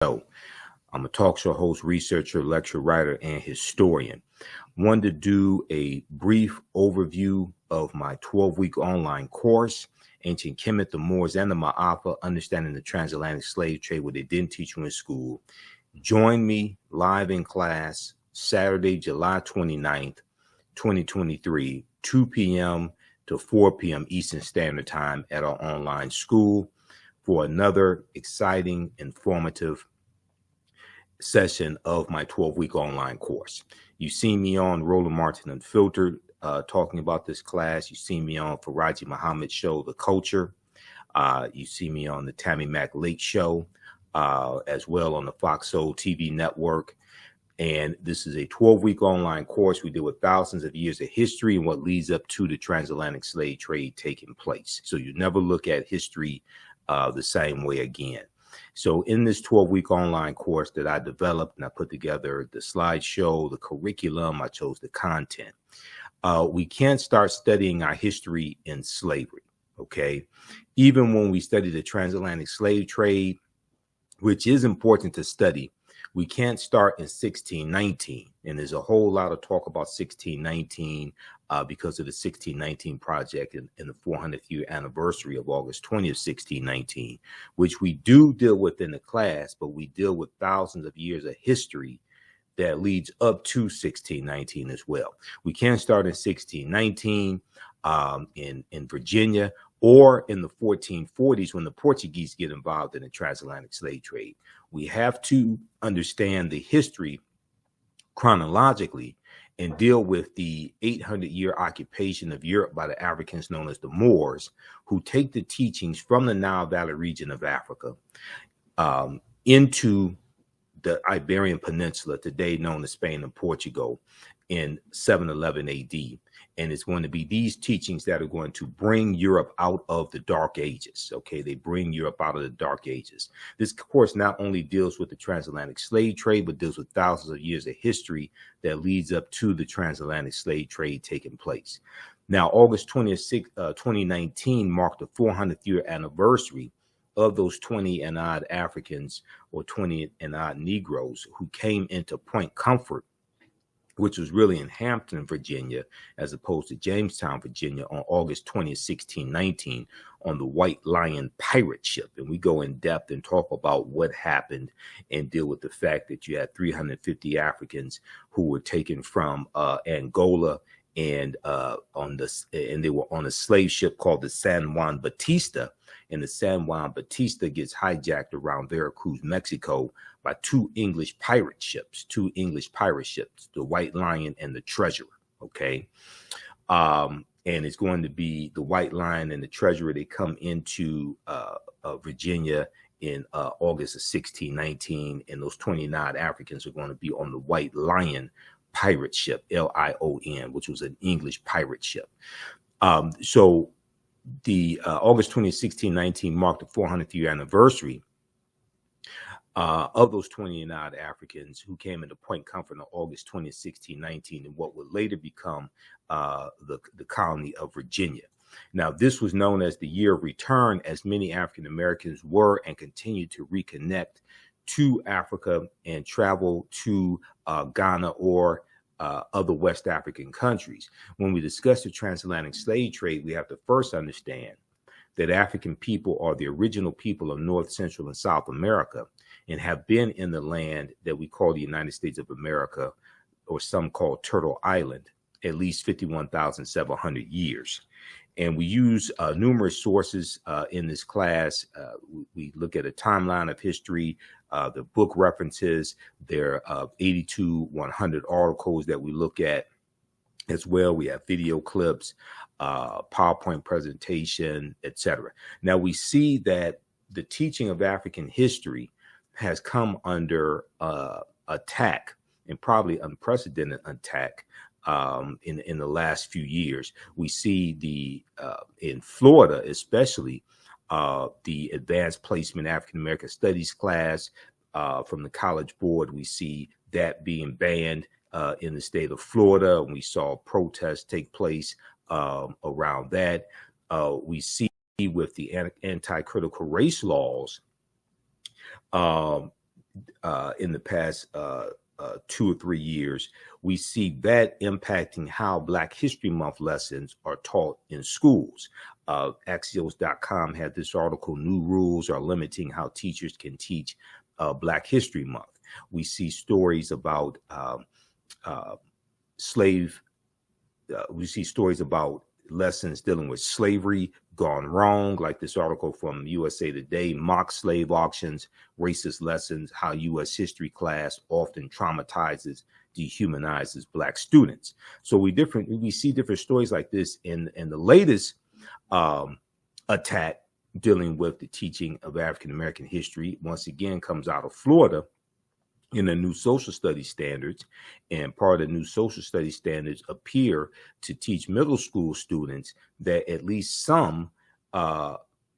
show. I'm a talk show host, researcher, lecturer, writer, and historian. Wanted to do a brief overview of my 12-week online course, Ancient Kemet, the Moors, and the Maafa, Understanding the Transatlantic Slave Trade, what they didn't teach you in school. Join me live in class Saturday, July 29th, 2023, 2 p.m. to 4 p.m. Eastern Standard Time at our online school for another exciting, informative session of my 12-week online course. You see me on Roland Martin Unfiltered talking about this class. You see me on Faraji Muhammad's show, The Culture. You see me on the Tammy Mack Lake Show, as well on the Fox Soul TV network. And this is a 12-week online course. We deal with thousands of years of history and what leads up to the transatlantic slave trade taking place. So you never look at history the same way again. So in this 12-week online course that I developed and I put together the slideshow, the curriculum, I chose the content. We can't start studying our history in slavery, okay? Even when we study the transatlantic slave trade, which is important to study, we can't start in 1619. And there's a whole lot of talk about 1619 because of the 1619 project and the 400th year anniversary of August 20th, 1619, which we do deal with in the class, but we deal with thousands of years of history that leads up to 1619 as well. We can't start in 1619 in Virginia or in the 1440s when the Portuguese get involved in the transatlantic slave trade. We have to understand the history chronologically and deal with the 800-year occupation of Europe by the Africans known as the Moors, who take the teachings from the Nile Valley region of Africa into the Iberian Peninsula, today known as Spain and Portugal, in 711 AD. And it's going to be these teachings that are going to bring Europe out of the Dark Ages. Okay, they bring Europe out of the Dark Ages. This course not only deals with the transatlantic slave trade, but deals with thousands of years of history that leads up to the transatlantic slave trade taking place. Now, August 20th, 2019 marked the 400th year anniversary of those 20 and odd Africans or 20 and odd Negroes who came into Point Comfort, which was really in Hampton, Virginia, as opposed to Jamestown, Virginia, on August 20th, 1619, on the White Lion pirate ship. And we go in depth and talk about what happened and deal with the fact that you had 350 Africans who were taken from Angola and they were on a slave ship called the San Juan Bautista. And the San Juan Bautista gets hijacked around Veracruz, Mexico, by two English pirate ships, the White Lion and the Treasurer, okay? And it's going to be the White Lion and the Treasurer. They come into Virginia in August of 1619, and those 29 Africans are going to be on the White Lion pirate ship, Lion, which was an English pirate ship. So the August 20th, 1619 marked the 400th year anniversary of those 29 Africans who came into Point Comfort on August 20th, 1619, and what would later become the colony of Virginia. Now, this was known as the year of return, as many African Americans were and continue to reconnect to Africa and travel to Ghana or other West African countries. When we discuss the transatlantic slave trade, we have to first understand that African people are the original people of North, Central, and South America and have been in the land that we call the United States of America, or some call Turtle Island, at least 51,700 years. And we use numerous sources in this class. We look at a timeline of history, the book references. There are 100 articles that we look at as well. We have video clips, PowerPoint presentation, etc. Now we see that the teaching of African history has come under attack, and probably unprecedented attack, in the last few years. We see in Florida, especially, the advanced placement African American studies class from the College Board. We see that being banned in the state of Florida. We saw protests take place around that. We see with the anti-critical race laws in the past 2 or 3 years, we see that impacting how Black History Month lessons are taught in schools. Axios.com had this article, New Rules Are Limiting How Teachers Can Teach Black History Month. We see stories about we see stories about lessons dealing with slavery gone wrong, like this article from USA Today, mock slave auctions, racist lessons, how U.S. history class often traumatizes, dehumanizes Black students. So we see different stories like this in the latest attack dealing with the teaching of African American history, once again comes out of Florida in the new social studies standards. And part of the new social studies standards appear to teach middle school students that at least some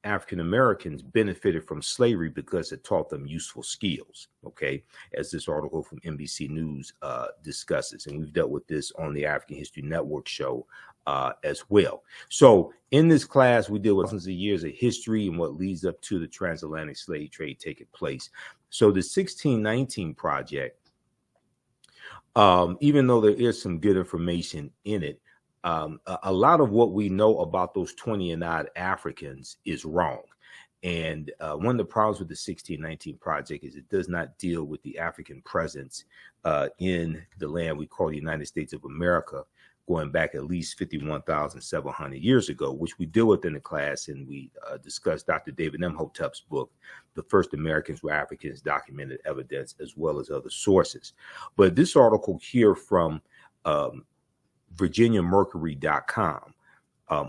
African Americans benefited from slavery because it taught them useful skills, okay, as this article from NBC News discusses. And we've dealt with this on the African History Network show as well. So in this class, we deal with thousands of years of history and what leads up to the transatlantic slave trade taking place. So the 1619 project, even though there is some good information in it, a lot of what we know about those 20 and odd Africans is wrong. And one of the problems with the 1619 project is it does not deal with the African presence in the land we call the United States of America, going back at least 51,700 years ago, which we deal with in the class. And we discussed Dr. David Imhotep's book, The First Americans Were Africans, Documented Evidence, as well as other sources. But this article here from VirginiaMercury.com,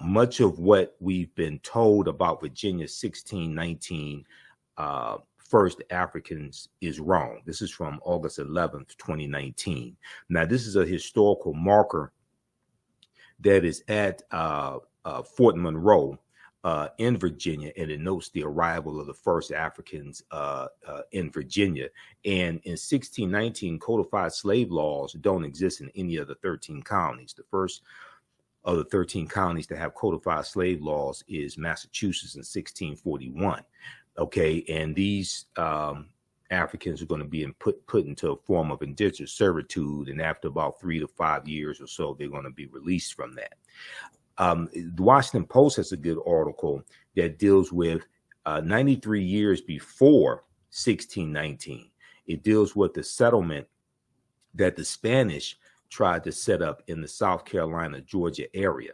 much of what we've been told about Virginia 1619 first Africans is wrong. This is from August 11th, 2019. Now, this is a historical marker that is at Fort Monroe in Virginia, and it notes the arrival of the first Africans in Virginia. And in 1619, codified slave laws don't exist in any of the 13 colonies. The first of the 13 colonies to have codified slave laws is Massachusetts in 1641. Okay, and these Africans are going to be put into a form of indentured servitude, and after about 3 to 5 years or so, they're going to be released from that. The Washington Post has a good article that deals with 93 years before 1619. It deals with the settlement that the Spanish tried to set up in the South Carolina, Georgia area.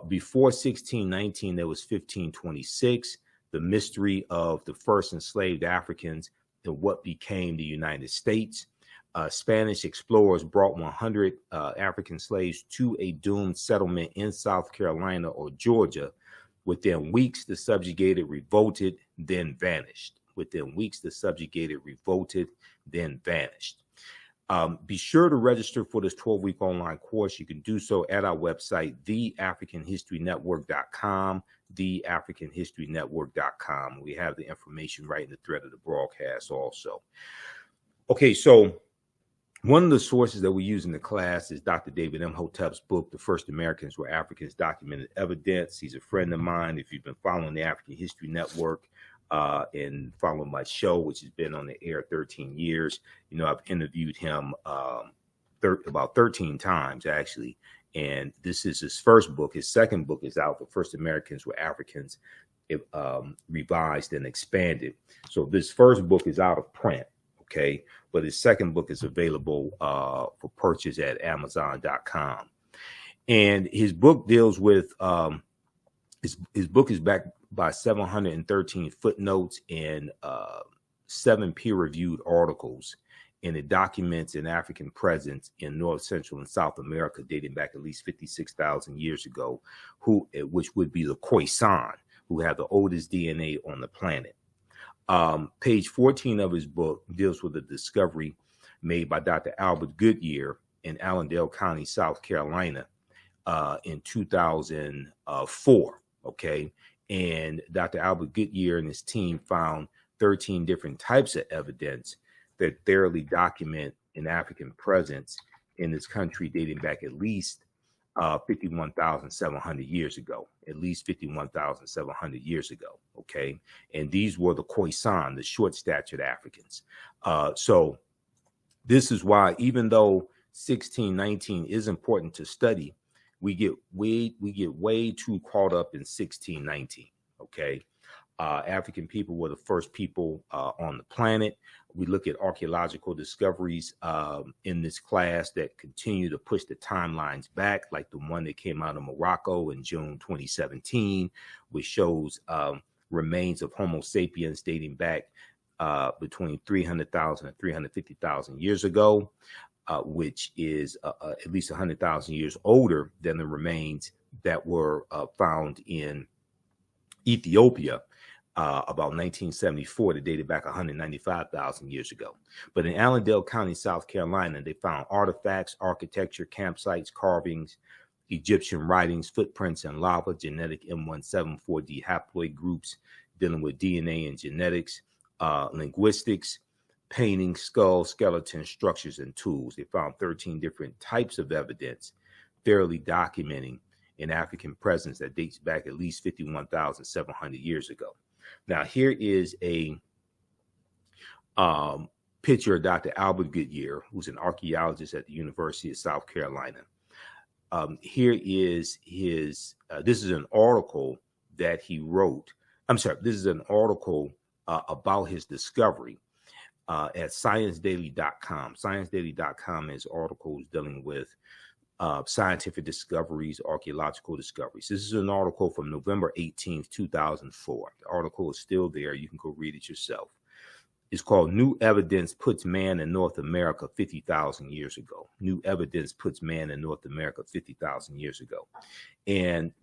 Before 1619, there was 1526, the mystery of the first enslaved Africans in what became the United States. Spanish explorers brought 100 African slaves to a doomed settlement in South Carolina or Georgia. Within weeks, the subjugated revolted, then vanished. Within weeks, the subjugated revolted, then vanished. Be sure to register for this 12-week online course. You can do so at our website, theafricanhistorynetwork.com, theafricanhistorynetwork.com. We have the information right in the thread of the broadcast also. Okay, so one of the sources that we use in the class is Dr. David Imhotep's book, The First Americans Were Africans, Documented Evidence. He's a friend of mine. If you've been following the African History Network and following my show, which has been on the air 13 years, you know, I've interviewed him about 13 times, actually. And this is his first book. His second book is out, The First Americans Were Africans, revised and expanded. So this first book is out of print, okay? But his second book is available for purchase at Amazon.com. And his book deals with, his book is backed by 713 footnotes and 7 peer-reviewed articles. And it documents an African presence in North, Central, and South America dating back at least 56,000 years ago, which would be the Khoisan, who have the oldest DNA on the planet. Page 14 of his book deals with a discovery made by Dr. Albert Goodyear in Allendale County, South Carolina, in 2004. Okay. And Dr. Albert Goodyear and his team found 13 different types of evidence that thoroughly document an African presence in this country dating back at least 51,700 years ago. at least 51,700 years ago. Okay. And these were the Khoisan, the short statured Africans. So this is why, even though 1619 is important to study, we get way too caught up in 1619. Okay. African people were the first people on the planet. We look at archaeological discoveries in this class that continue to push the timelines back, like the one that came out of Morocco in June 2017, which shows remains of Homo sapiens dating back between 300,000 and 350,000 years ago, which is at least 100,000 years older than the remains that were found in Ethiopia about 1974, that dated back 195,000 years ago. But in Allendale County, South Carolina, they found artifacts, architecture, campsites, carvings, Egyptian writings, footprints in lava, genetic M174D haploid groups dealing with DNA and genetics, linguistics, paintings, skulls, skeletons, structures, and tools. They found 13 different types of evidence, thoroughly documenting an African presence that dates back at least 51,700 years ago. Now, here is a picture of Dr. Albert Goodyear, who's an archaeologist at the University of South Carolina. Here is his, this is an article that he wrote. I'm sorry, this is an article about his discovery at ScienceDaily.com. ScienceDaily.com has articles dealing with scientific discoveries, archaeological discoveries. This is an article from November 18th, 2004. The article is still there. You can go read it yourself. It's called New Evidence Puts Man in North America 50,000 Years Ago. New Evidence Puts Man in North America 50,000 years ago. And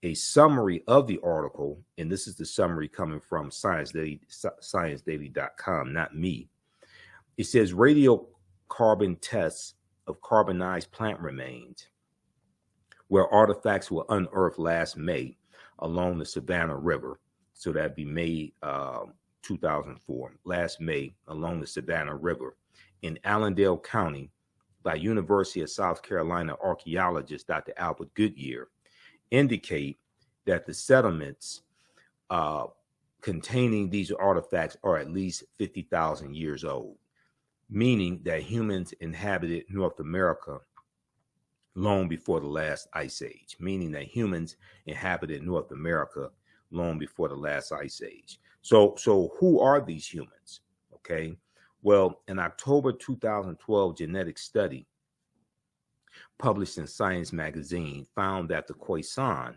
a summary of the article, and this is the summary coming from ScienceDaily.com, not me. It says radiocarbon tests of carbonized plant remains, where artifacts were unearthed last May along the Savannah River. So that'd be May 2004, last May along the Savannah River in Allendale County by University of South Carolina archaeologist Dr. Albert Goodyear, indicate that the settlements containing these artifacts are at least 50,000 years old, meaning that humans inhabited North America long before the last ice age, meaning that humans inhabited North America long before the last ice age. So who are these humans? Okay, well, an October 2012 genetic study published in Science magazine found that the Khoisan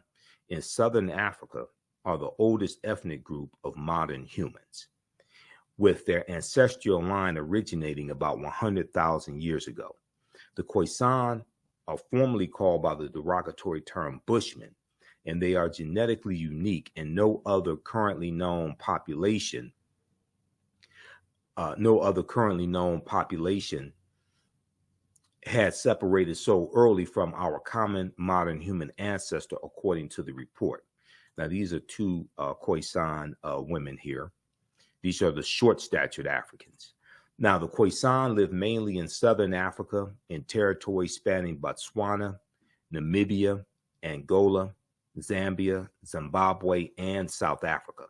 in southern Africa are the oldest ethnic group of modern humans, with their ancestral line originating about 100,000 years ago. The Khoisan are formally called by the derogatory term Bushmen, and they are genetically unique, and no other currently known population had separated so early from our common modern human ancestor, according to the report. Now, these are two Khoisan women here. These are the short-statured Africans. Now, the Khoisan live mainly in southern Africa in territories spanning Botswana, Namibia, Angola, Zambia, Zimbabwe, and South Africa.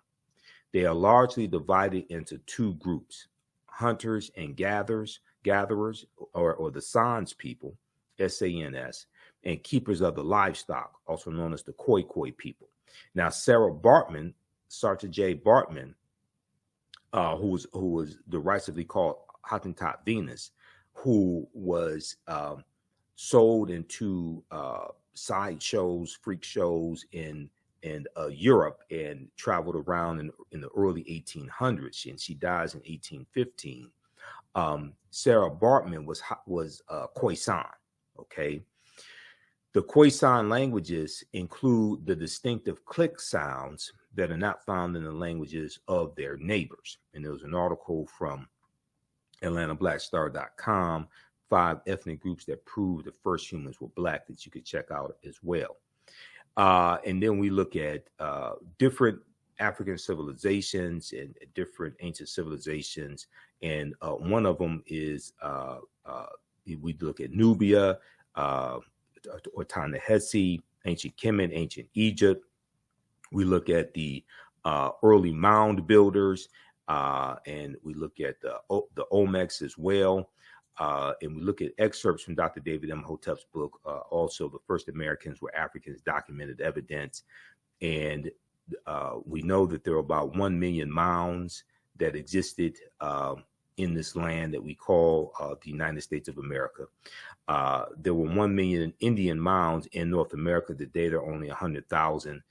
They are largely divided into two groups: hunters and gatherers, or the Sans people, S-A-N-S, and keepers of the livestock, also known as the Khoi people. Now, Sarah J. Bartman, who was derisively called Hottentot Venus, who was sold into side shows, freak shows in Europe, and traveled around in the early 1800s, and she dies in 1815. Sarah Bartman was Khoisan. Okay, the Khoisan languages include the distinctive click sounds that are not found in the languages of their neighbors. And there was an article from AtlantaBlackStar.com, 5 ethnic groups that proved the first humans were Black, that you could check out as well. And then we look at different African civilizations and different ancient civilizations. And one of them is, we look at Nubia, or Ta-Nehisi, ancient Kemet, ancient Egypt. We look at the early mound builders, and we look at the Olmecs as well. And we look at excerpts from Dr. David Imhotep's book. Also, the first Americans were Africans, documented evidence. And we know that there are about 1 million mounds that existed in this land that we call the United States of America. There were 1 million Indian mounds in North America. Today, there are only 100,000.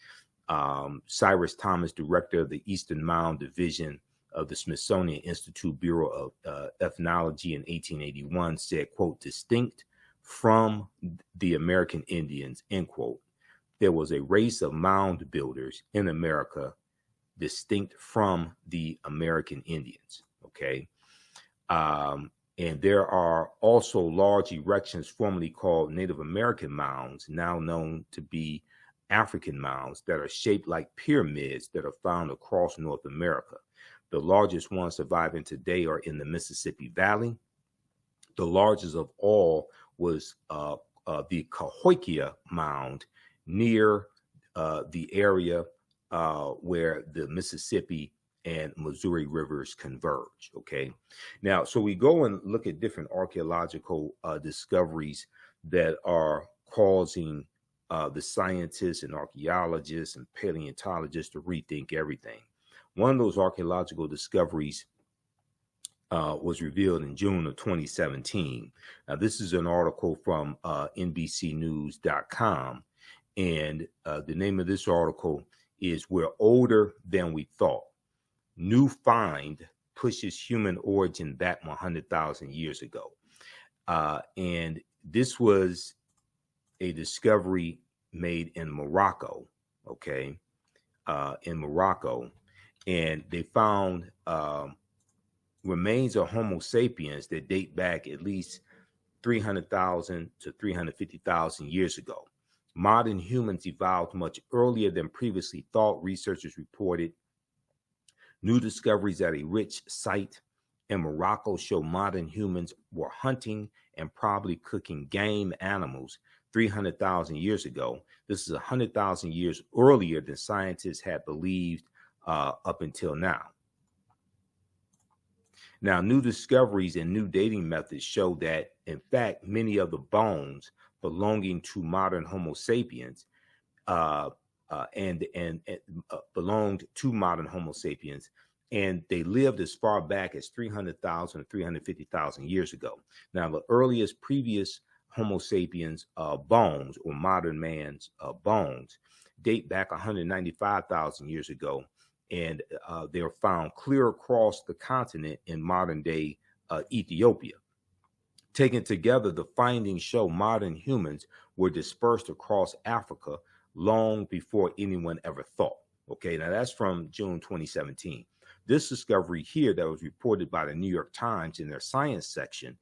Cyrus Thomas, director of the Eastern Mound Division of the Smithsonian Institute Bureau of Ethnology in 1881, said, quote, distinct from the American Indians, end quote. There was a race of mound builders in America distinct from the American Indians, okay? And there are also large erections formerly called Native American mounds, now known to be African mounds, that are shaped like pyramids that are found across North America. The largest ones surviving today are in the Mississippi Valley. The largest of all was the Cahokia Mound near the area where the Mississippi and Missouri rivers converge, okay? Now, so we go and look at different archaeological discoveries that are causing the scientists and archaeologists and paleontologists to rethink everything. One of those archaeological discoveries was revealed in June of 2017. Now, this is an article from NBCnews.com, and the name of this article is "We're Older Than We Thought. New Find Pushes Human Origin Back 100,000 Years Ago." And this was a discovery made in Morocco, okay, in Morocco. And they found remains of Homo sapiens that date back at least 300,000 to 350,000 years ago. Modern humans evolved much earlier than previously thought, researchers reported. New discoveries at a rich site in Morocco show modern humans were hunting and probably cooking game animals 300,000 years ago. This is 100,000 years earlier than scientists had believed up until now. Now, new discoveries and new dating methods show that, in fact, many of the bones belonging to modern Homo sapiens belonged to modern Homo sapiens, and they lived as far back as 300,000 to 350,000 years ago. Now, the earliest previous Homo sapiens bones, or modern man's bones, date back 195,000 years ago, and they're found clear across the continent in modern-day Ethiopia. Taken together, the findings show modern humans were dispersed across Africa long before anyone ever thought. Okay, now that's from June 2017. This discovery here that was reported by the New York Times in their science section,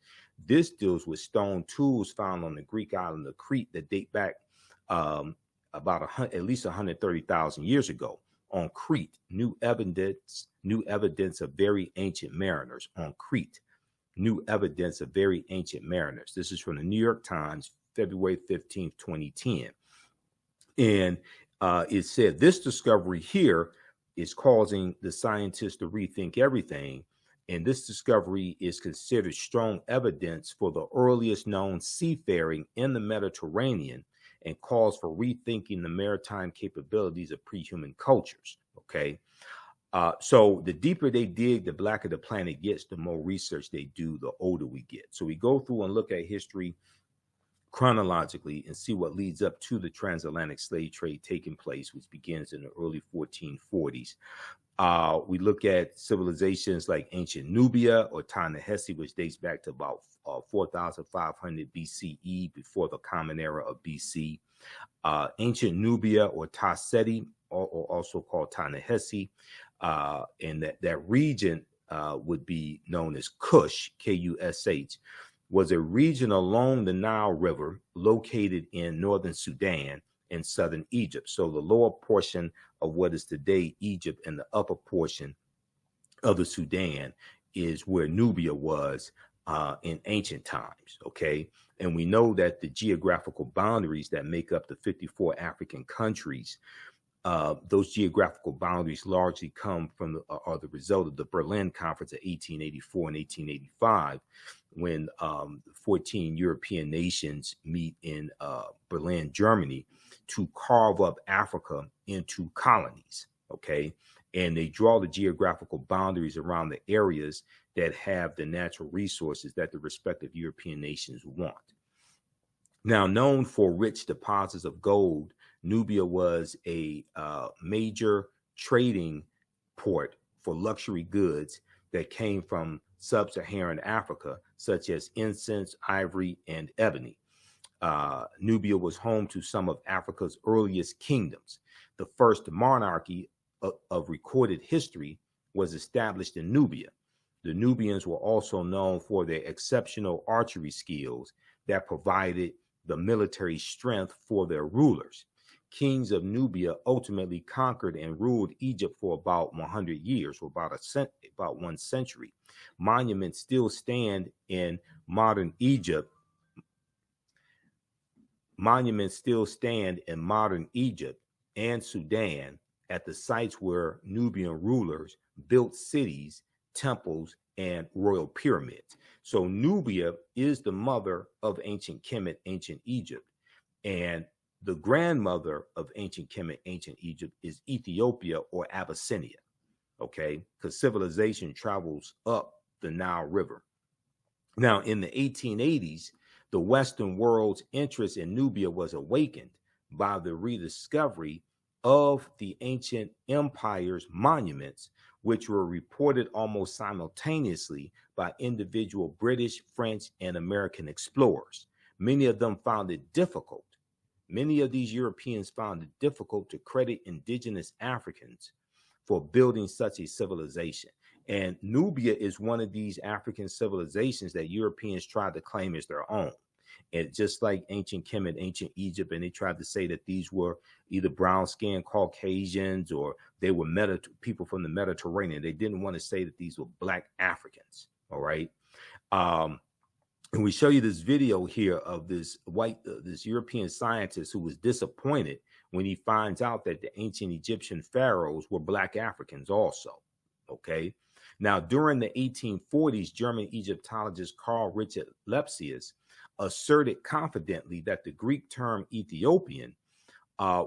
this deals with stone tools found on the Greek island of Crete that date back at least 130,000 years ago. On Crete, new evidence of very ancient mariners. On Crete, new evidence of very ancient mariners. This is from the New York Times, February 15th, 2010. And it said this discovery here is causing the scientists to rethink everything. And this discovery is considered strong evidence for the earliest known seafaring in the Mediterranean and calls for rethinking the maritime capabilities of pre-human cultures, okay? So the deeper they dig, the blacker the planet gets, the more research they do, the older we get. So we go through and look at history chronologically and see what leads up to the transatlantic slave trade taking place, which begins in the early 1440s. We look at civilizations like ancient Nubia or Ta-Nehisi, which dates back to about 4,500 BCE, before the Common Era of BC. Ancient Nubia or Ta-Seti, or also called Ta-Nehisi, and that region would be known as Kush, K-U-S-H, was a region along the Nile River located in northern Sudan and southern Egypt. So the lower portion of what is today Egypt and the upper portion of the Sudan is where Nubia was in ancient times, okay? And we know that the geographical boundaries that make up the 54 African countries, those geographical boundaries largely come from are the result of the Berlin Conference of 1884 and 1885, when 14 European nations meet in Berlin, Germany, to carve up Africa into colonies, okay? And they draw the geographical boundaries around the areas that have the natural resources that the respective European nations want. Now, known for rich deposits of gold, Nubia was a major trading port for luxury goods that came from sub-Saharan Africa, such as incense, ivory, and ebony. Nubia was home to some of Africa's earliest kingdoms. The first monarchy of recorded history was established in Nubia. The Nubians were also known for their exceptional archery skills that provided the military strength for their rulers. Kings of Nubia ultimately conquered and ruled Egypt for about 100 years, or about 1 century. Monuments still stand in modern Egypt. Monuments still stand in modern Egypt and Sudan at the sites where Nubian rulers built cities, temples, and royal pyramids. So Nubia is the mother of ancient Kemet, ancient Egypt. And the grandmother of ancient Kemet, ancient Egypt is Ethiopia or Abyssinia, okay? Because civilization travels up the Nile River. Now, in the 1880s, the Western world's interest in Nubia was awakened by the rediscovery of the ancient empire's monuments, which were reported almost simultaneously by individual British, French, and American explorers. Many of them found it difficult. Many of these Europeans found it difficult to credit indigenous Africans for building such a civilization. And Nubia is one of these African civilizations that Europeans tried to claim as their own. And just like ancient Kemet, ancient Egypt, and they tried to say that these were either brown-skinned Caucasians or they were people from the Mediterranean. They didn't want to say that these were Black Africans, all right? And we show you this video here of this this European scientist who was disappointed when he finds out that the ancient Egyptian pharaohs were Black Africans also, okay? Now, during the 1840s, German Egyptologist Carl Richard Lepsius asserted confidently that the Greek term Ethiopian,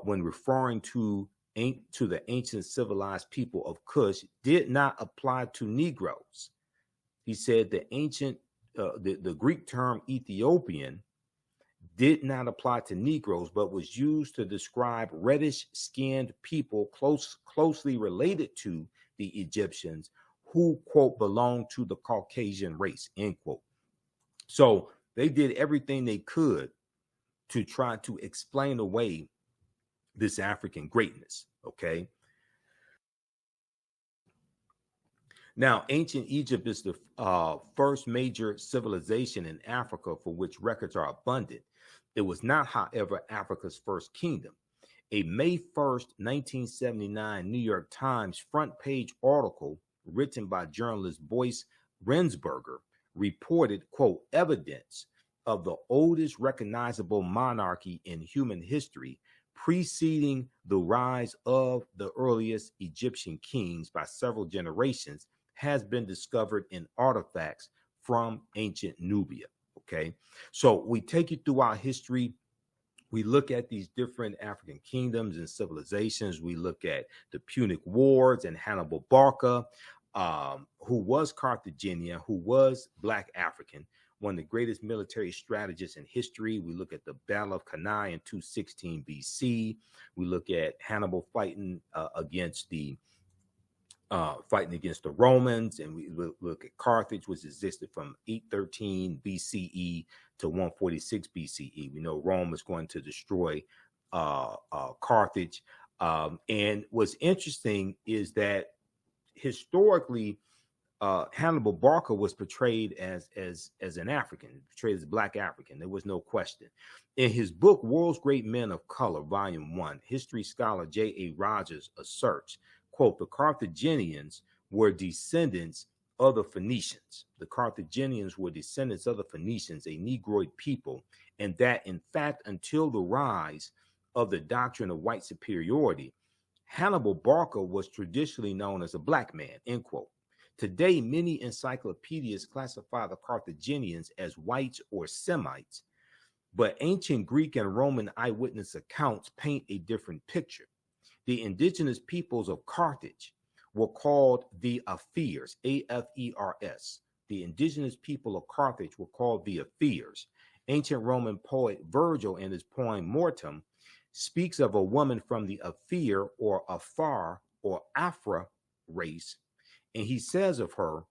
when referring to the ancient civilized people of Kush, did not apply to Negroes. He said the Greek term Ethiopian did not apply to Negroes, but was used to describe reddish-skinned people closely related to the Egyptians who, quote, belonged to the Caucasian race, end quote. So they did everything they could to try to explain away this African greatness, okay? Now, ancient Egypt is the first major civilization in Africa for which records are abundant. It was not, however, Africa's first kingdom. A May 1st, 1979 New York Times front page article written by journalist Boyce Rensberger reported, quote, evidence of the oldest recognizable monarchy in human history preceding the rise of the earliest Egyptian kings by several generations has been discovered in artifacts from ancient Nubia, okay? So we take you through our history. We look at these different African kingdoms and civilizations. We look at the Punic Wars and Hannibal Barca, who was Carthaginian, who was Black African, one of the greatest military strategists in history. We look at the Battle of Cannae in 216 BC. We look at Hannibal fighting against the Romans, and we look at Carthage, which existed from 813 BCE to 146 BCE. We know Rome was going to destroy Carthage. And what's interesting is that historically, Hannibal Barca was portrayed as an African, portrayed as Black African. There was no question. In his book, World's Great Men of Color, Volume 1, history scholar J.A. Rogers asserts, quote, the Carthaginians were descendants of the Phoenicians. The Carthaginians were descendants of the Phoenicians, a Negroid people, and that, in fact, until the rise of the doctrine of white superiority, Hannibal Barca was traditionally known as a black man, end quote. Today, many encyclopedias classify the Carthaginians as whites or Semites, but ancient Greek and Roman eyewitness accounts paint a different picture. The indigenous peoples of Carthage were called the Afers, A-F-E-R-S. The indigenous people of Carthage were called the Afers. Ancient Roman poet Virgil, in his poem Mortem, speaks of a woman from the Afer or Afar or Afra race, and he says of her,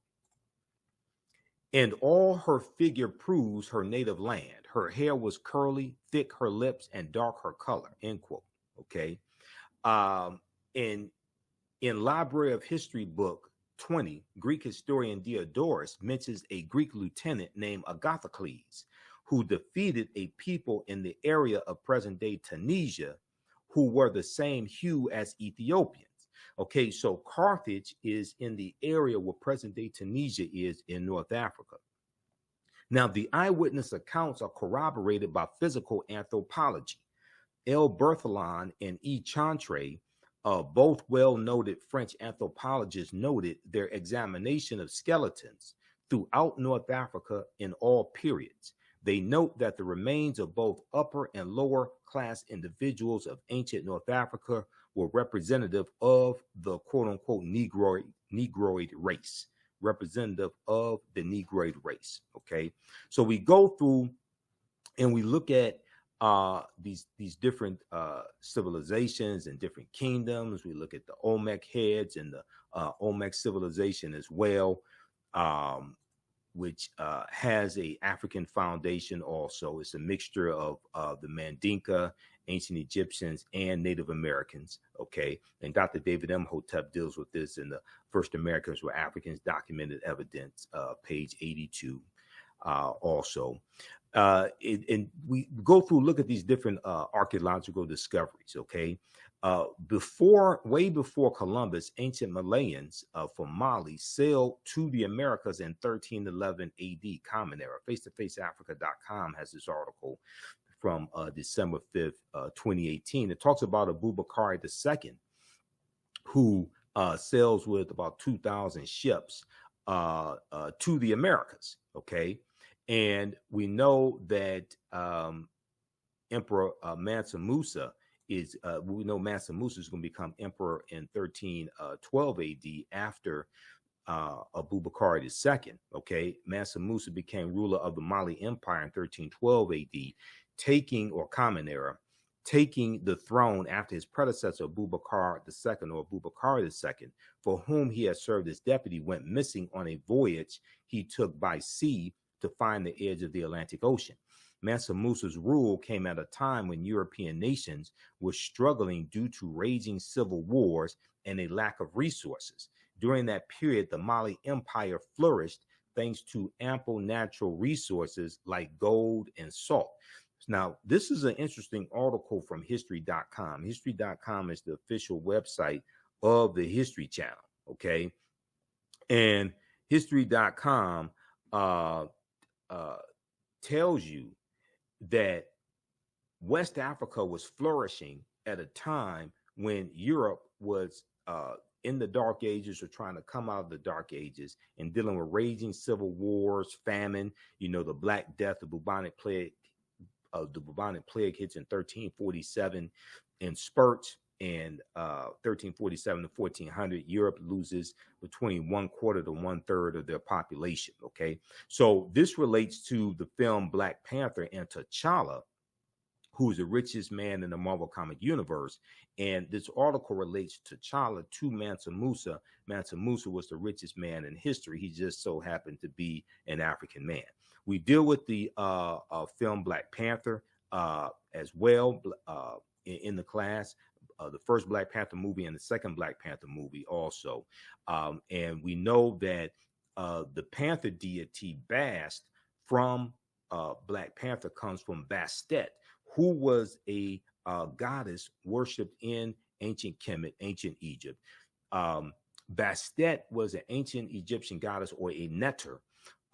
and all her figure proves her native land. Her hair was curly, thick her lips, and dark her color, end quote. Okay. In Library of History book 20, Greek historian Diodorus mentions a Greek lieutenant named Agathocles, who defeated a people in the area of present-day Tunisia who were the same hue as Ethiopians. Okay, so Carthage is in the area where present-day Tunisia is in North Africa. Now, the eyewitness accounts are corroborated by physical anthropology. L. Berthelon and E. Chantre, both well-noted French anthropologists, noted their examination of skeletons throughout North Africa in all periods. They note that the remains of both upper and lower class individuals of ancient North Africa were representative of the quote-unquote Negroid race, representative of the Negroid race. Okay, so we go through and we look at these different civilizations and different kingdoms. We look at the Olmec heads and the Olmec civilization as well, which has a African foundation also. It's a mixture of the Mandinka, ancient Egyptians, and Native Americans, okay? And Dr. David Imhotep deals with this in the First Americans Were Africans, Documented Evidence, page 82 also. And we go through, look at these different archaeological discoveries, okay? Way before Columbus, ancient Malayans from Mali sailed to the Americas in 1311 AD, Common Era. FaceToFaceAfrica.com has this article from December 5th, 2018. It talks about Abubakar II, who sails with about 2,000 ships to the Americas, okay? And we know that Emperor Mansa Musa is, we know Mansa Musa is going to become emperor in 1312 AD after Abubakar II. Okay, Mansa Musa became ruler of the Mali Empire in 1312 AD, taking, or Common Era, taking the throne after his predecessor Abubakar II, or Abubakar II, for whom he had served as deputy, went missing on a voyage he took by sea to find the edge of the Atlantic Ocean. Mansa Musa's rule came at a time when European nations were struggling due to raging civil wars and a lack of resources. During that period, the Mali Empire flourished thanks to ample natural resources like gold and salt. Now, this is an interesting article from History.com. History.com is the official website of the History Channel, okay? And History.com tells you that West Africa was flourishing at a time when Europe was in the Dark Ages, or trying to come out of the Dark Ages, and dealing with raging civil wars, famine. You know, the Black Death, the bubonic plague. The bubonic plague hits in 1347 in spurts, and 1347 to 1400, Europe loses between 1/4 to 1/3 of their population. Okay, so this relates to the film Black Panther and T'Challa, who's the richest man in the Marvel comic universe. And this article relates T'Challa to Mansa Musa. Mansa Musa was the richest man in history. He just so happened to be an African man. We deal with the film Black Panther as well in the class. The first Black Panther movie and the second Black Panther movie also. And we know that the Panther deity Bast from Black Panther comes from Bastet, who was a goddess worshipped in ancient Kemet, ancient Egypt. Bastet was an ancient Egyptian goddess or a Netcher,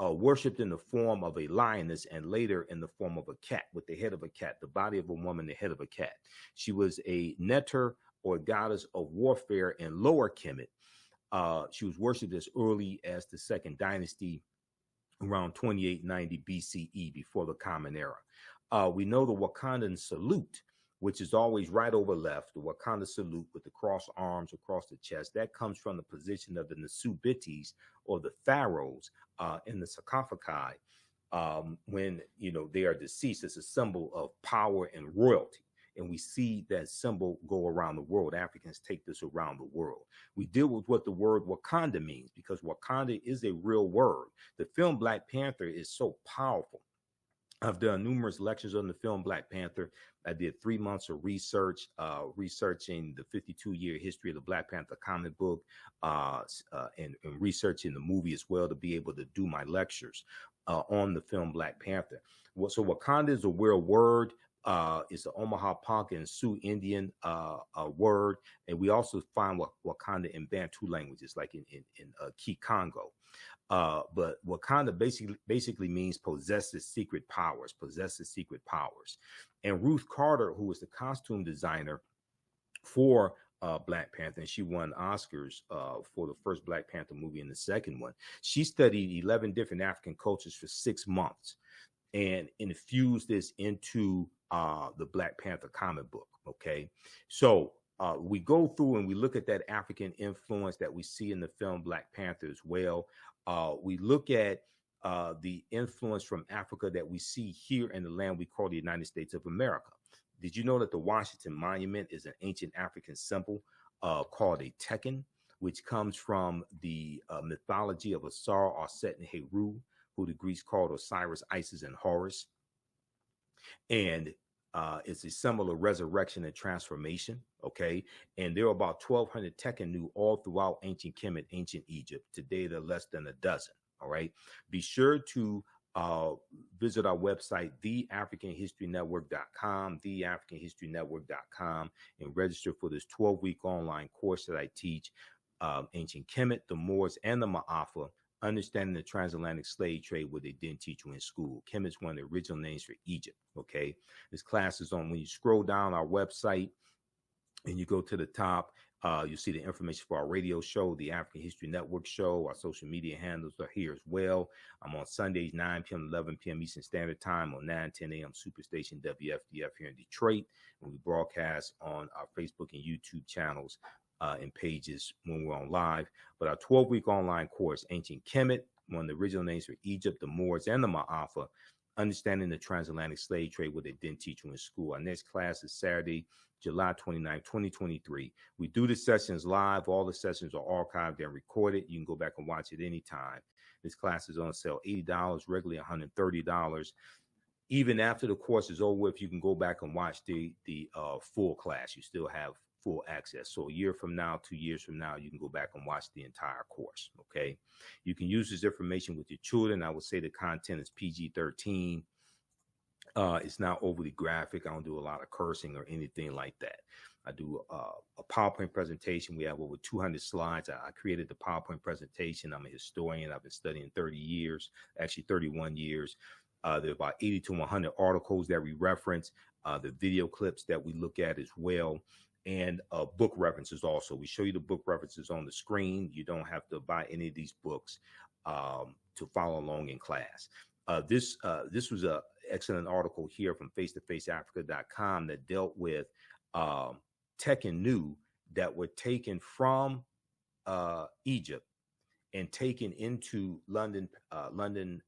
worshipped in the form of a lioness and later in the form of a cat, with the head of a cat, the body of a woman, the head of a cat. She was a Netcher or goddess of warfare in Lower Kemet. She was worshipped as early as the Second Dynasty, around 2890 BCE, before the Common Era. We know the Wakandan salute, which is always right over left, the Wakanda salute with the crossed arms across the chest. That comes from the position of the Nasubites, or the pharaohs, in the sarcophagi when they are deceased. It's a symbol of power and royalty. And we see that symbol go around the world. Africans take this around the world. We deal with what the word Wakanda means, because Wakanda is a real word. The film Black Panther is so powerful. I've done numerous lectures on the film Black Panther. I did 3 months of research, researching the 52-year history of the Black Panther comic book, and researching the movie as well, to be able to do my lectures on the film Black Panther. So Wakanda is a real word. It's an Omaha, Ponca Sioux Indian word, and we also find Wakanda in Bantu languages, like in Kikongo. But Wakanda basically means possesses secret powers, And Ruth Carter, who was the costume designer for Black Panther, and she won Oscars for the first Black Panther movie and the second one. She studied 11 different African cultures for 6 months and infused this into the Black Panther comic book. Okay, so we go through and we look at that African influence that we see in the film Black Panther as well. We look at the influence from Africa that we see here in the land we call the United States of America. Did you know that the Washington Monument is an ancient African symbol called a Tekhen, which comes from the mythology of Asar, Aset, and Heru, who the Greeks called Osiris, Isis, and Horus. And it's a symbol of resurrection and transformation, okay? And there are about 1,200 Tekhen all throughout ancient Kemet, ancient Egypt. Today, there are less than a dozen, all right? Be sure to visit our website, theafricanhistorynetwork.com, theafricanhistorynetwork.com, and register for this 12-week online course that I teach, ancient Kemet, the Moors, and the Maafa, understanding the transatlantic slave trade, what they didn't teach you in school. Kemet is one of the original names for Egypt, okay? This class is on, when you scroll down our website and you go to the top, you'll see the information for our radio show, the African History Network show. Our social media handles are here as well. I'm on Sundays, 9 p.m. 11 p.m. Eastern Standard Time on 9:10 a.m. Superstation WFDF here in Detroit. And we broadcast on our Facebook and YouTube channels and pages when we're on live. But our 12-week online course, Ancient Kemet, one of the original names for Egypt, the Moors, and the Maafa, understanding the transatlantic slave trade, what they didn't teach you in school. Our next class is Saturday, July 29, 2023. We do the sessions live. All the sessions are archived and recorded. You can go back and watch it anytime. This class is on sale, $80, regularly $130. Even after the course is over with, you can go back and watch the full class. You still have full access. So a year from now, 2 years from now, you can go back and watch the entire course, okay? You can use this information with your children. I would say the content is PG-13. It's not overly graphic. I don't do a lot of cursing or anything like that. I do a PowerPoint presentation. We have over 200 slides. I created the PowerPoint presentation. I'm a historian. I've been studying 30 years, actually 31 years. There are about 80 to 100 articles that we reference, the video clips that we look at as well, and book references also. We show you the book references on the screen. You don't have to buy any of these books to follow along in class. This was an excellent article here from face-to-faceafrica.com that dealt with Tekhen that were taken from Egypt and taken into London,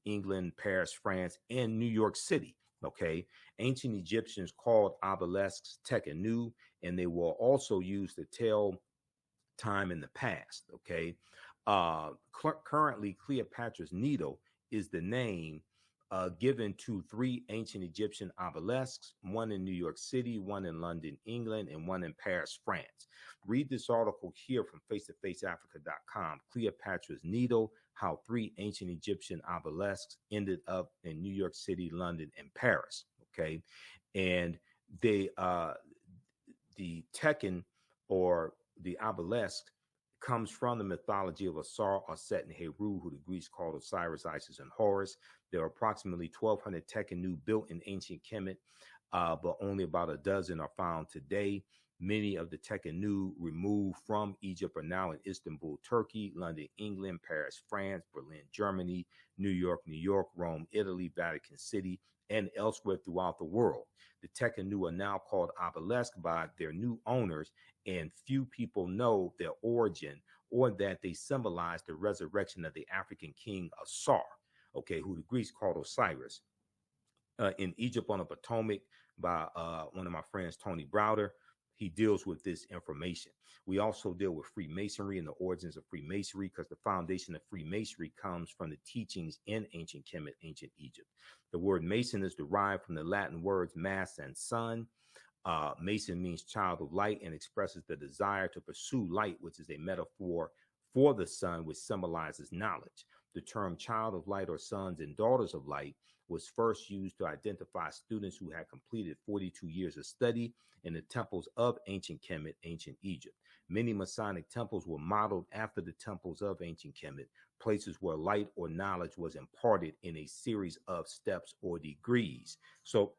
England, Paris, France, and New York City. Okay, ancient Egyptians called obelisks Tekhen, and they were also used to tell time in the past. Okay, currently Cleopatra's Needle is the name given to 3 ancient Egyptian obelisks, one in New York City, one in London, England, and one in Paris, France. Read this article here from face-to-faceafrica.com, Cleopatra's Needle, how 3 ancient Egyptian obelisks ended up in New York City, London, and Paris, okay? And they, the Tekhen, or the obelisk, comes from the mythology of Asar, Aset, and Heru, who the Greeks called Osiris, Isis, and Horus. There are approximately 1,200 Tekhen built in ancient Kemet, but only about a dozen are found today. Many of the Tekhen removed from Egypt are now in Istanbul, Turkey, London, England, Paris, France, Berlin, Germany, New York, Rome, Italy, Vatican City, and elsewhere throughout the world. The Tekhen are now called Obelisk by their new owners, and few people know their origin or that they symbolize the resurrection of the African king Asar, okay, who the Greeks called Osiris. In Egypt on the Potomac by one of my friends, Tony Browder. He deals with this information. We also deal with Freemasonry and the origins of Freemasonry, because the foundation of Freemasonry comes from the teachings in ancient Kemet, ancient Egypt. The word Mason is derived from the Latin words mass and sun. Mason means child of light and expresses the desire to pursue light, which is a metaphor for the sun, which symbolizes knowledge. The term child of light or sons and daughters of light was first used to identify students who had completed 42 years of study in the temples of ancient Kemet, ancient Egypt. Many Masonic temples were modeled after the temples of ancient Kemet, places where light or knowledge was imparted in a series of steps or degrees. So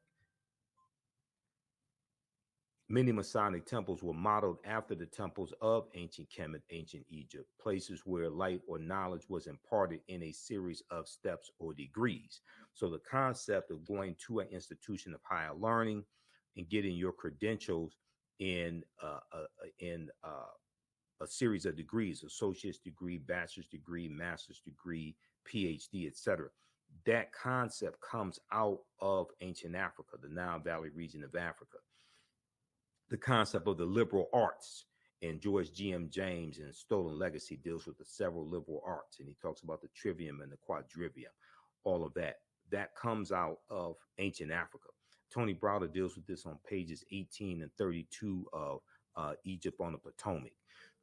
many Masonic temples were modeled after the temples of ancient Kemet, ancient Egypt, places where light or knowledge was imparted in a series of steps or degrees. So the concept of going to an institution of higher learning and getting your credentials in a series of degrees, associate's degree, bachelor's degree, master's degree, PhD, etc. That concept comes out of ancient Africa, the Nile Valley region of Africa. The concept of the liberal arts, and George G.M. James in Stolen Legacy deals with the several liberal arts, and he talks about the trivium and the quadrivium, all of that. That comes out of ancient Africa. Tony Browder deals with this on pages 18 and 32 of Egypt on the Potomac.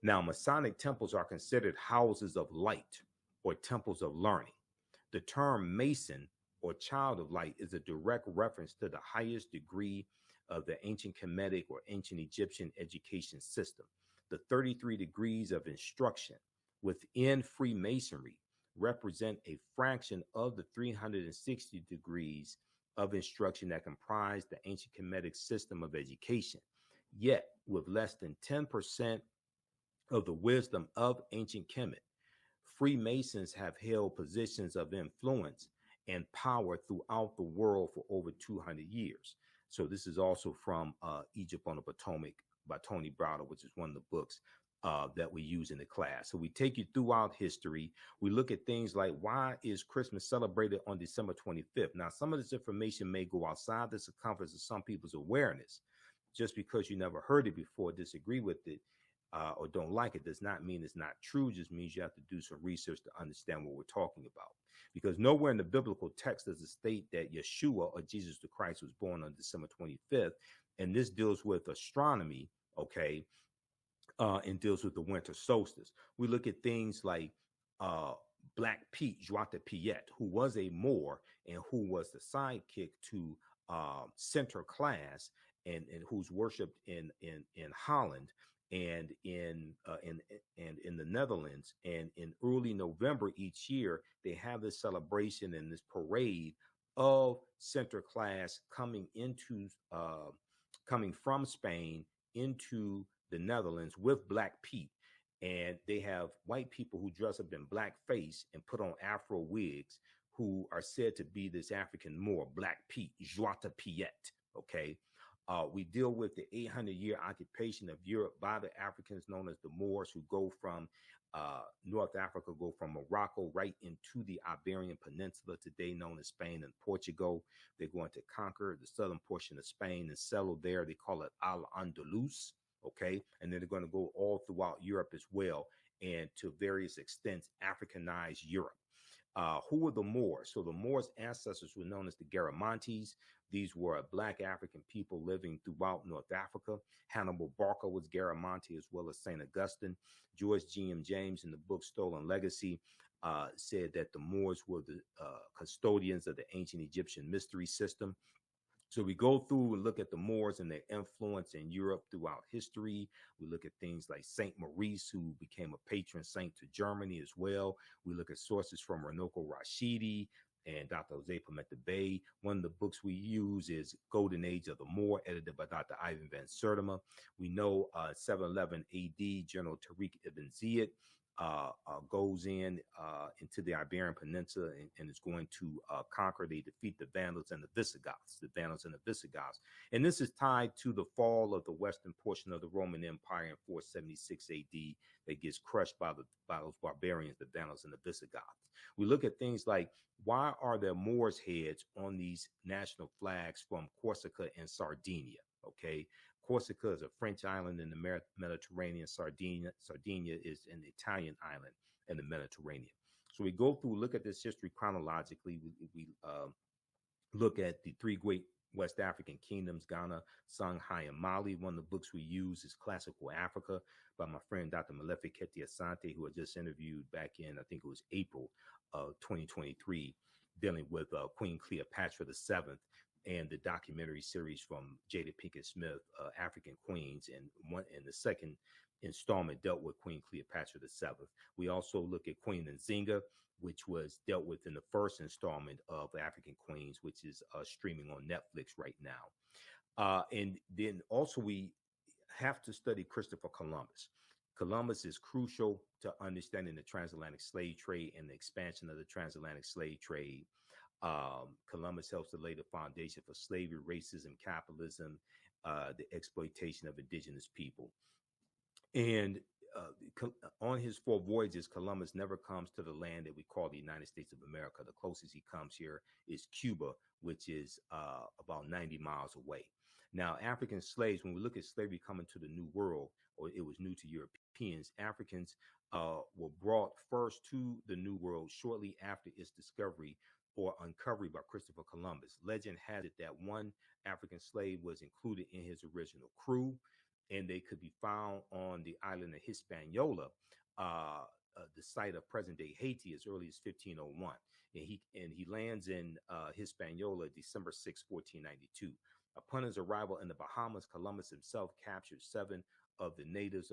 Now, Masonic temples are considered houses of light or temples of learning. The term Mason or child of light is a direct reference to the highest degree of the ancient Kemetic or ancient Egyptian education system. The 33 degrees of instruction within Freemasonry represent a fraction of the 360 degrees of instruction that comprise the ancient Kemetic system of education. Yet, with less than 10% of the wisdom of ancient Kemet, Freemasons have held positions of influence and power throughout the world for over 200 years. So this is also from Egypt on the Potomac by Tony Browder, which is one of the books that we use in the class. So we take you throughout history. We look at things like, why is Christmas celebrated on December 25th? Now, some of this information may go outside the circumference of some people's awareness. Just because you never heard it before, disagree with it, or don't like it, does not mean it's not true. Just means you have to do some research to understand what we're talking about. Because nowhere in the biblical text does it state that Yeshua or Jesus the Christ was born on December 25th. And this deals with astronomy, okay, and deals with the winter solstice. We look at things like Black Pete, Joata Piet, who was a Moor and who was the sidekick to Sinterklaas, and who's worshipped in Holland and in the Netherlands. And in early November each year, they have this celebration and this parade of Sinterklaas coming from Spain into the Netherlands with Black Pete. And they have white people who dress up in blackface and put on Afro wigs, who are said to be this African Moor, Black Pete, Joata Piet, okay? We deal with the 800-year occupation of Europe by the Africans known as the Moors, who go from North Africa, go from Morocco right into the Iberian Peninsula, today known as Spain and Portugal. They're going to conquer the southern portion of Spain and settle there. They call it Al-Andalus, okay? And then they're going to go all throughout Europe as well, and to various extents Africanize Europe. Who were the Moors? So the Moors' ancestors were known as the Garamantes. These were Black African people living throughout North Africa. Hannibal Barca was Garamantes, as well as St. Augustine. George G.M. James, in the book Stolen Legacy, said that the Moors were the custodians of the ancient Egyptian mystery system. So we go through and look at the Moors and their influence in Europe throughout history. We look at things like Saint Maurice, who became a patron saint to Germany as well. We look at sources from Ranoko Rashidi and Dr. Jose Pimenta Bay. One of the books we use is Golden Age of the Moor, edited by Dr. Ivan Van Sertima. We know 711 AD, General Tariq ibn Ziyad goes into the Iberian Peninsula and is going to conquer. They defeat the Vandals and the Visigoths, And this is tied to the fall of the western portion of the Roman Empire in 476 AD that gets crushed by those barbarians, the Vandals and the Visigoths. We look at things like, why are there Moors' heads on these national flags from Corsica and Sardinia? Okay. Corsica is a French island in the Mediterranean. Sardinia is an Italian island in the Mediterranean. So we go through, look at this history chronologically. We look at the three great West African kingdoms, Ghana, Songhai, and Mali. One of the books we use is Classical Africa by my friend Dr. Malefi Keti Asante, who I just interviewed back in, I think it was April of 2023, dealing with Queen Cleopatra VII. And the documentary series from Jada Pinkett Smith, African Queens, and the second installment dealt with Queen Cleopatra VII. We also look at Queen Nzinga, which was dealt with in the first installment of African Queens, which is streaming on Netflix right now. And then also we have to study Christopher Columbus. Columbus is crucial to understanding the transatlantic slave trade and the expansion of the transatlantic slave trade. Columbus helps to lay the foundation for slavery, racism, capitalism, the exploitation of indigenous people. And on his 4 voyages, Columbus never comes to the land that we call the United States of America. The closest he comes here is Cuba, which is about 90 miles away. Now, African slaves, when we look at slavery coming to the New World, or it was new to Europeans, Africans were brought first to the New World shortly after its discovery or uncovery by Christopher Columbus. Legend has it that one African slave was included in his original crew, and they could be found on the island of Hispaniola, the site of present-day Haiti, as early as 1501. And he lands in Hispaniola December 6, 1492. Upon his arrival in the Bahamas, Columbus himself captured 7 of the natives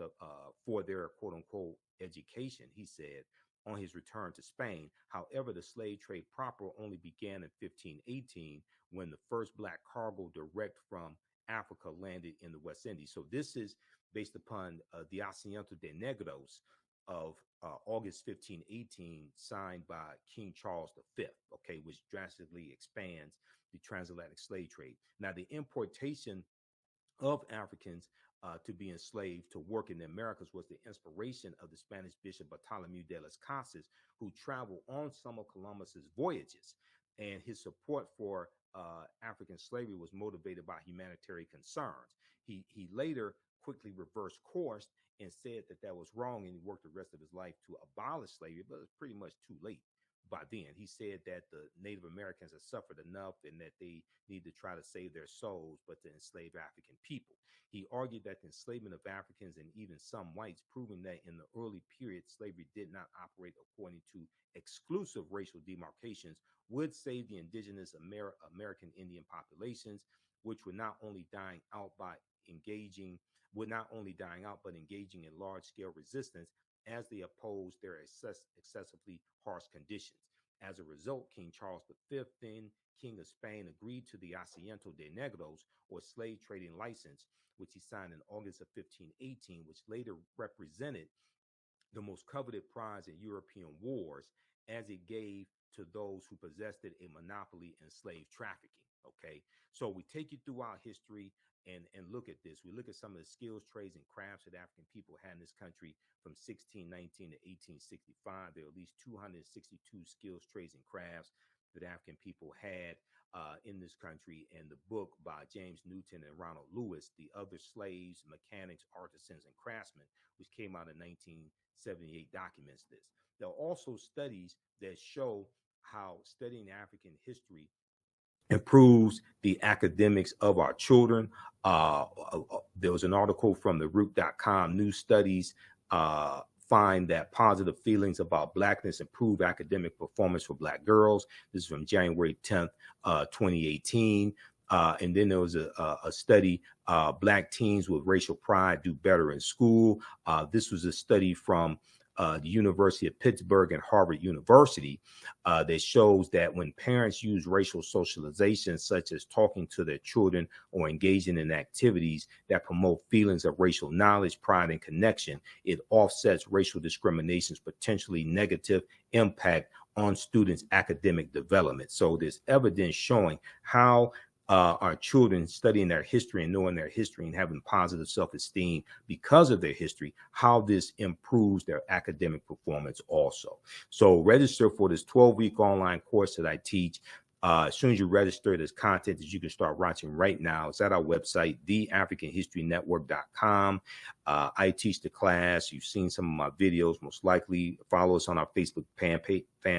for their quote-unquote education, he said, on his return to Spain. However, the slave trade proper only began in 1518 when the first black cargo direct from Africa landed in the West Indies. So this is based upon the Asiento de Negros of August 1518, signed by King Charles V, okay, which drastically expands the transatlantic slave trade. Now, the importation of Africans to be enslaved to work in the Americas was the inspiration of the Spanish Bishop Bartolomeu de las Casas, who traveled on some of Columbus's voyages. And his support for African slavery was motivated by humanitarian concerns. He later quickly reversed course and said that was wrong, and he worked the rest of his life to abolish slavery, but it was pretty much too late by then. He said that the Native Americans had suffered enough and that they need to try to save their souls, but to enslave African people. He argued that the enslavement of Africans and even some whites, proving that in the early period, slavery did not operate according to exclusive racial demarcations, would save the indigenous American Indian populations, which were not only dying out but engaging in large-scale resistance as they opposed their excessively harsh conditions. As a result, King Charles V, then King of Spain, agreed to the Asiento de Negros, or slave trading license, which he signed in August of 1518, which later represented the most coveted prize in European wars, as it gave to those who possessed it a monopoly in slave trafficking. Okay, so we take you throughout history and look at this. We look at some of the skills, trades, and crafts that African people had in this country from 1619 to 1865. There were at least 262 skills, trades, and crafts that African people had in this country. And the book by James Newton and Ronald Lewis, The Other Slaves, Mechanics, Artisans, and Craftsmen, which came out in 1978, documents this. There are also studies that show how studying African history improves the academics of our children. There was an article from the root.com. New studies find that positive feelings about Blackness improve academic performance for Black girls. This is from January 10th, 2018. And then there was a study, Black teens with racial pride do better in school. This was a study from the University of Pittsburgh and Harvard University that shows that when parents use racial socialization, such as talking to their children or engaging in activities that promote feelings of racial knowledge, pride, and connection, it offsets racial discrimination's potentially negative impact on students' academic development. So there's evidence showing how our children studying their history and knowing their history and having positive self-esteem because of their history, how this improves their academic performance also. So register for this 12-week online course that I teach. As soon as you register, there's content that you can start watching right now. It's at our website, theafricanhistorynetwork.com. I teach the class. You've seen some of my videos, most likely. Follow us on our Facebook fan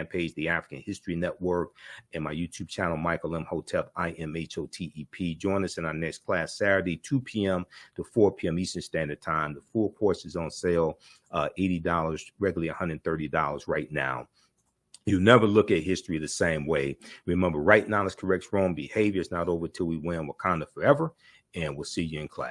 page, The African History Network, and my YouTube channel, Michael Imhotep, Imhotep. Join us in our next class, Saturday, 2 p.m. to 4 p.m. Eastern Standard Time. The full course is on sale, $80, regularly $130 right now. You never look at history the same way. Remember, right knowledge corrects wrong behavior. It's not over till we win. Wakanda forever. And we'll see you in class.